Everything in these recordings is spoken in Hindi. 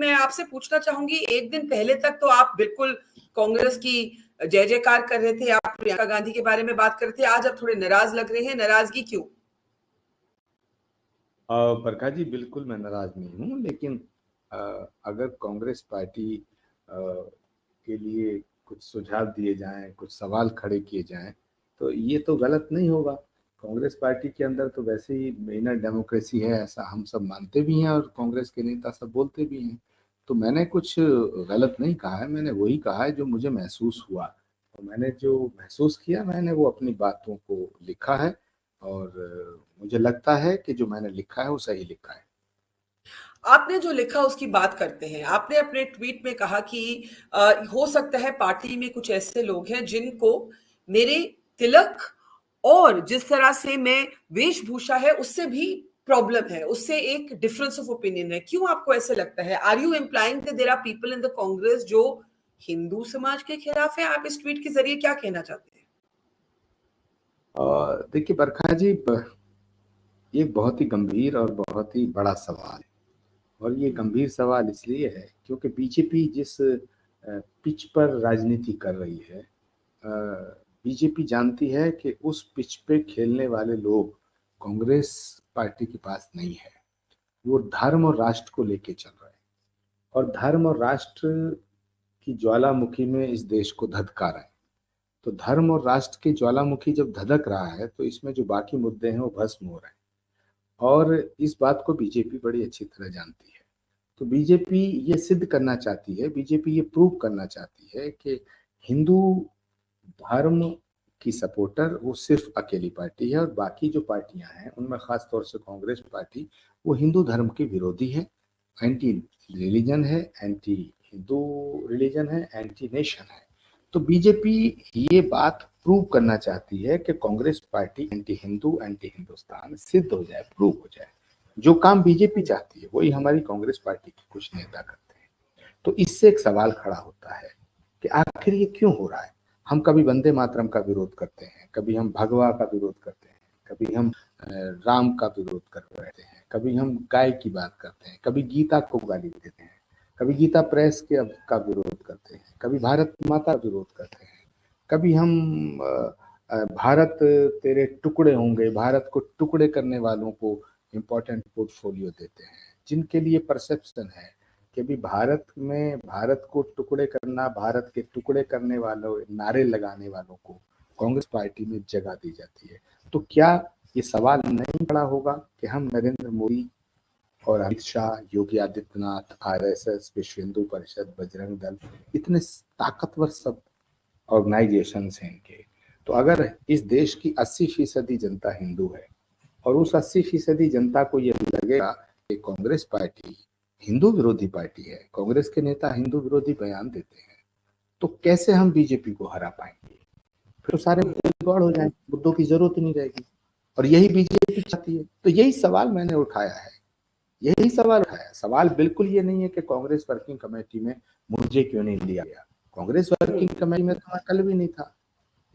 मैं आपसे पूछना चाहूंगी, एक दिन पहले तक तो आप बिल्कुल कांग्रेस की जय जयकार कर रहे थे, आप प्रियंका गांधी के बारे में बात कर रहे थे, आज आप थोड़े नाराज लग रहे हैं, नाराजगी क्यों? प्रकाश जी, बिल्कुल मैं नाराज नहीं हूँ, लेकिन अगर कांग्रेस पार्टी के लिए कुछ सुझाव दिए जाएं, कुछ सवाल खड़े किए जाएं, तो ये तो गलत नहीं होगा। कांग्रेस पार्टी के अंदर तो वैसे ही मेनर डेमोक्रेसी है, ऐसा हम सब मानते भी हैं और कांग्रेस के नेता सब बोलते भी हैं। तो मैंने कुछ गलत नहीं कहा है, मैंने वही कहा है जो मुझे महसूस हुआ। तो मैंने जो महसूस किया, मैंने वो अपनी बातों को लिखा है और मुझे लगता है कि जो मैंने लिखा है वो सही लिखा है। आपने जो लिखा उसकी बात करते हैं। आपने अपने ट्वीट में कहा कि हो सकता है पार्टी में कुछ ऐसे लोग हैं जिनको मेरे तिलक और जिस तरह से मैं वेशभूषा है उससे भी प्रॉब्लम है, उससे एक डिफरेंस ऑफ ओपिनियन है। क्यों आपको ऐसे लगता है? Are you implying that there are people in the Congress जो हिंदू समाज के खिलाफ है? आप इस ट्वीट के जरिए क्या कहना चाहते हैं? देखिए बरखा जी, ये बहुत ही गंभीर और बहुत ही बड़ा सवाल है। और ये गंभीर सवाल इसलिए है क्योंकि बीजेपी जिस पिच पर राजनीति कर रही है, बीजेपी जानती है कि उस पिच पे खेलने वाले लोग कांग्रेस पार्टी के पास नहीं है। वो धर्म और राष्ट्र को लेके चल रहे हैं और धर्म और राष्ट्र की ज्वालामुखी में इस देश को धधका रहे हैं। तो धर्म और राष्ट्र की ज्वालामुखी जब धधक रहा है तो इसमें जो बाकी मुद्दे हैं वो भस्म हो रहे हैं और इस बात को बीजेपी बड़ी अच्छी तरह जानती है। तो बीजेपी ये सिद्ध करना चाहती है, बीजेपी ये प्रूव करना चाहती है कि हिंदू धर्म की सपोर्टर वो सिर्फ अकेली पार्टी है और बाकी जो पार्टियां हैं उनमें खास तौर से कांग्रेस पार्टी वो हिंदू धर्म की विरोधी है, एंटी रिलीजन है, एंटी हिंदू रिलीजन है, एंटी नेशन है। तो बीजेपी ये बात प्रूव करना चाहती है कि Congress party anti Hindu, anti Hindustan सिद्ध हो जाए, प्रूव हो जाए। जो काम बीजेपी चाहती है वही हमारी कांग्रेस पार्टी के कुछ नेता करते हैं। तो इससे एक सवाल खड़ा होता है कि आखिर ये क्यों हो रहा है। हम कभी वंदे मातरम का विरोध करते हैं, कभी हम भगवा का विरोध करते हैं, कभी हम राम का विरोध कर रहे हैं, कभी हम गाय की बात करते हैं, कभी गीता को गाली देते हैं, कभी गीता प्रेस के का विरोध करते हैं, कभी भारत माता का विरोध करते हैं, कभी हम भारत तेरे टुकड़े होंगे, भारत को टुकड़े करने वालों को इम्पोर्टेंट पोर्टफोलियो देते हैं, जिनके लिए परसेप्शन है कि भी भारत में भारत को टुकड़े करना, भारत के टुकड़े करने वालों, नारे लगाने वालों को कांग्रेस पार्टी में जगह दी जाती है। तो क्या ये सवाल नहीं खड़ा होगा कि हम नरेंद्र मोदी और अमित शाह, योगी आदित्यनाथ, आरएसएस, विश्व हिंदू परिषद, बजरंग दल, इतने ताकतवर सब ऑर्गेनाइजेशन हैं इनके, तो अगर इस देश की 80% जनता हिंदू है और उस 80% जनता को ये लगेगा कि कांग्रेस पार्टी हिंदू विरोधी पार्टी है, कांग्रेस के नेता हिंदू विरोधी बयान देते हैं, तो कैसे हम बीजेपी को हरा पाएंगे? फिर तो सारे मुद्दे गौड़ हो जाएंगे, मुद्दों की जरूरत ही नहीं रहेगी। और यही बीजेपी चाहती है। तो यही सवाल मैंने उठाया है, यही सवाल उठाया। सवाल बिल्कुल ये नहीं है कि कांग्रेस वर्किंग कमेटी में मुझे क्यों नहीं लिया गया। कांग्रेस वर्किंग कमेटी में तो मैं कल भी नहीं था,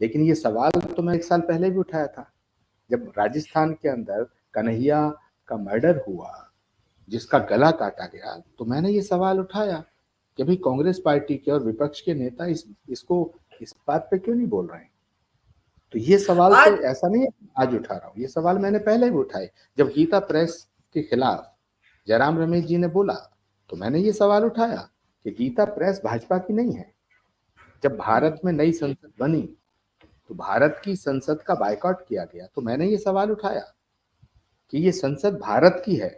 लेकिन ये सवाल तो मैं 1 साल पहले भी उठाया था जब राजस्थान के अंदर कन्हैया का मर्डर हुआ, जिसका गला काटा गया। तो मैंने ये सवाल उठाया कि भाई कांग्रेस पार्टी के और विपक्ष के नेता इस बात पे क्यों नहीं बोल रहे हैं। तो ये सवाल तो ऐसा नहीं है आज उठा रहा हूँ, ये सवाल मैंने पहले भी उठाए। जब गीता प्रेस के खिलाफ जयराम रमेश जी ने बोला तो मैंने ये सवाल उठाया कि गीता प्रेस भाजपा की नहीं है। जब भारत में नई संसद बनी तो भारत की संसद का बायकॉट किया गया, तो मैंने ये सवाल उठाया कि ये संसद भारत की है,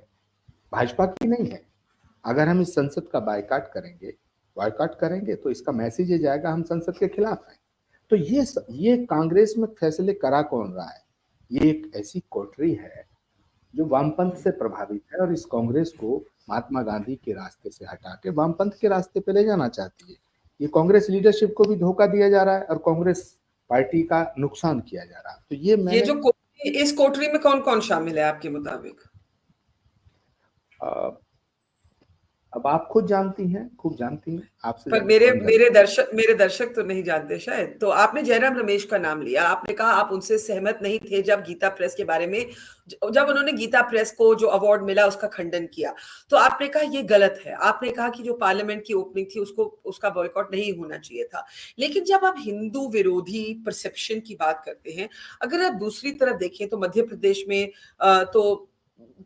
भाजपा की नहीं है। अगर हम इस संसद का बायकॉट करेंगे तो इसका मैसेज ये जाएगा हम संसद के खिलाफ हैं। तो ये कांग्रेस में फैसले करा कौन रहा है? ये एक ऐसी कोठरी है जो वामपंथ से प्रभावित है और इस कांग्रेस को महात्मा गांधी के रास्ते से हटा के वामपंथ के रास्ते पे ले जाना चाहती है। ये कांग्रेस लीडरशिप को भी धोखा दिया जा रहा है और कांग्रेस पार्टी का नुकसान किया जा रहा है। तो ये जो इस कोठरी में कौन कौन शामिल है आपके मुताबिक? अब आप खुद जानती हैं, खूब जानती हैं, आपसे पर ज्यादा मेरे कौन मेरे जानता दर्शक तो नहीं जानते शायद। तो आपने जयराम रमेश का नाम लिया, आपने कहा आप उनसे सहमत नहीं थे जब गीता प्रेस के बारे में, जब उन्होंने गीता प्रेस को जो अवार्ड मिला उसका खंडन किया, तो आपने कहा ये गलत है। आपने कहा कि जो पार्लियामेंट की ओपनिंग थी उसको, उसका बॉयकॉट नहीं होना चाहिए था। लेकिन जब आप हिंदू विरोधी परसेप्शन की बात करते हैं, अगर आप दूसरी तरफ देखें तो मध्य प्रदेश में तो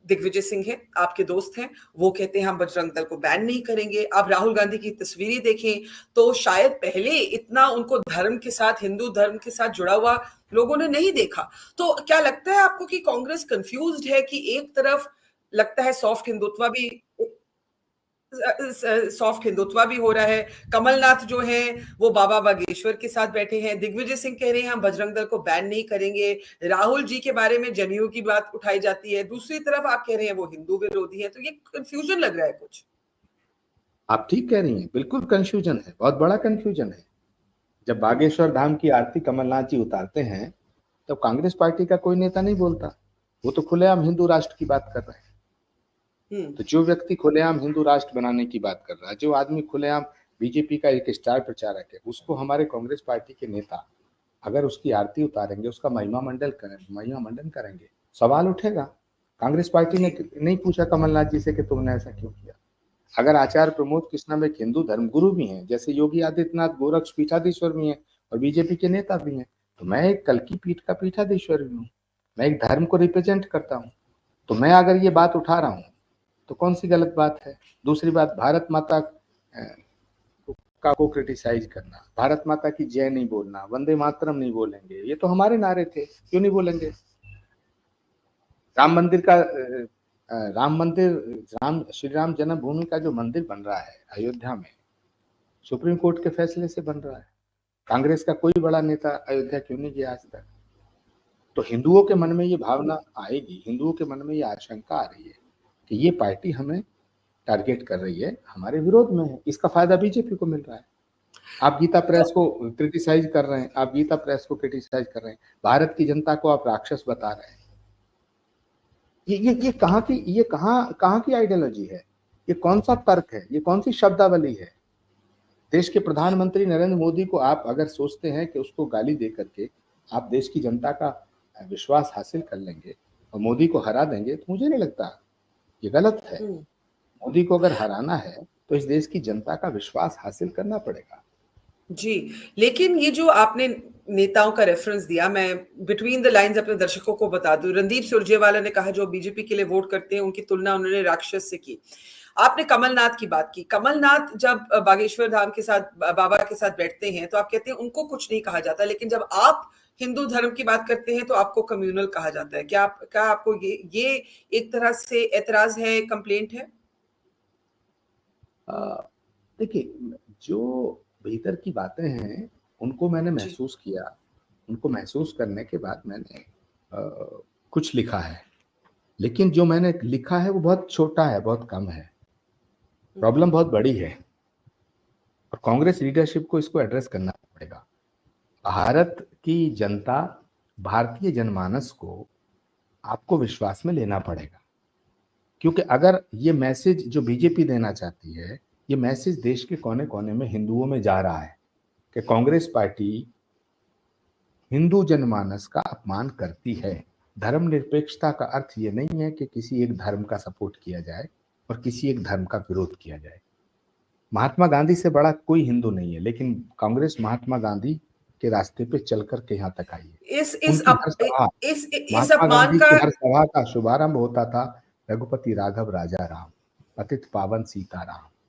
दिग्विजय सिंह है, आपके दोस्त हैं, वो कहते हैं हम बजरंग दल को बैन नहीं करेंगे। आप राहुल गांधी की तस्वीरें देखें तो शायद पहले इतना उनको धर्म के साथ, हिंदू धर्म के साथ जुड़ा हुआ लोगों ने नहीं देखा। तो क्या लगता है आपको कि कांग्रेस कंफ्यूज्ड है कि एक तरफ लगता है सॉफ्ट हिंदुत्व भी हो रहा है, कमलनाथ जो है वो बाबा बागेश्वर के साथ बैठे हैं, दिग्विजय सिंह कह रहे हैं हम बजरंग दल को बैन नहीं करेंगे, राहुल जी के बारे में जनेऊ की बात उठाई जाती है, दूसरी तरफ आप कह रहे हैं वो हिंदू विरोधी है। तो ये कंफ्यूजन लग रहा है कुछ। आप ठीक कह रही हैं, बिल्कुल कंफ्यूजन है, बहुत बड़ा कंफ्यूजन है। जब बागेश्वर धाम की आरती कमलनाथ जी उतारते हैं तो कांग्रेस पार्टी का कोई नेता नहीं बोलता, वो तो खुलेआम हिंदू राष्ट्र की बात कर रहे हैं। तो जो व्यक्ति खुलेआम हिंदू राष्ट्र बनाने की बात कर रहा है, जो आदमी खुलेआम बीजेपी का एक स्टार प्रचारक है, उसको हमारे कांग्रेस पार्टी के नेता अगर उसकी आरती उतारेंगे, उसका महिमा मंडन करेंगे, सवाल उठेगा। कांग्रेस पार्टी ने नहीं पूछा कमलनाथ जी से कि तुमने ऐसा क्यों किया। अगर आचार्य प्रमोद कृष्णा एक हिंदू धर्मगुरु भी हैं, जैसे योगी आदित्यनाथ गोरक्ष पीठाधीश्वर भी हैं और बीजेपी के नेता भी हैं, तो मैं एक कल की पीठ का पीठाधीश्वर भी हूँ, मैं एक धर्म को रिप्रेजेंट करता हूँ। तो मैं अगर ये बात उठा रहा हूँ तो कौन सी गलत बात है। दूसरी बात, भारत माता को क्रिटिसाइज करना, भारत माता की जय नहीं बोलना, वंदे मातरम नहीं बोलेंगे, ये तो हमारे नारे थे, क्यों नहीं बोलेंगे। श्री राम जन्मभूमि का जो मंदिर बन रहा है अयोध्या में, सुप्रीम कोर्ट के फैसले से बन रहा है। कांग्रेस का कोई बड़ा नेता अयोध्या क्यों नहीं गया आज तक। तो हिंदुओं के मन में ये भावना आएगी, हिंदुओं के मन में ये आशंका आ रही है कि ये पार्टी हमें टारगेट कर रही है, हमारे विरोध में है, इसका फायदा बीजेपी को मिल रहा है। आप गीता प्रेस को क्रिटिसाइज कर रहे हैं, भारत की जनता को आप राक्षस बता रहे हैं। ये कहाँ की आइडियोलॉजी है, ये कौन सा तर्क है, ये कौन सी शब्दावली है। देश के प्रधानमंत्री नरेंद्र मोदी को आप अगर सोचते हैं कि उसको गाली दे करके आप देश की जनता का विश्वास हासिल कर लेंगे और मोदी को हरा देंगे, तो मुझे नहीं लगता, ये गलत है। मोदी को अगर हराना है तो इस देश की जनता का विश्वास हासिल करना पड़ेगा। जी, लेकिन ये जो आपने नेताओं का रेफरेंस दिया, मैं बिटवीन द लाइंस अपने दर्शकों को बता दूं, रणदीप सुरजेवाला ने कहा जो बीजेपी के लिए वोट करते हैं उनकी तुलना उन्होंने राक्षस से की। आपने कमलनाथ की बात की, कमलनाथ जब बागेश्वर धाम के साथ, बाबा के साथ बैठते हैं तो आप कहते हैं उनको कुछ नहीं कहा जाता, लेकिन जब आप हिंदू धर्म की बात करते हैं तो आपको कम्युनल कहा जाता है। क्या आपको ये एक तरह से एतराज है, कंप्लेंट है? देखिए, जो भीतर की बातें हैं उनको मैंने महसूस किया, उनको महसूस करने के बाद मैंने कुछ लिखा है, लेकिन जो मैंने लिखा है वो बहुत छोटा है, बहुत कम है। प्रॉब्लम बहुत बड़ी है और कांग्रेस लीडरशिप को इसको एड्रेस करना पड़ेगा। भारत की जनता, भारतीय जनमानस को आपको विश्वास में लेना पड़ेगा, क्योंकि अगर ये मैसेज जो बीजेपी देना चाहती है, ये मैसेज देश के कोने कोने में हिंदुओं में जा रहा है कि कांग्रेस पार्टी हिंदू जनमानस का अपमान करती है। धर्मनिरपेक्षता का अर्थ ये नहीं है कि किसी एक धर्म का सपोर्ट किया जाए और किसी एक धर्म का विरोध किया जाए। महात्मा गांधी से बड़ा कोई हिंदू नहीं है, लेकिन कांग्रेस महात्मा गांधी के रास्ते पे चल कर के यहाँ तक आई है। इस महात्मा गांधी की हर सभा का शुभारंभ होता था रघुपति राघव राजा राम, पतित पावन सीताराम।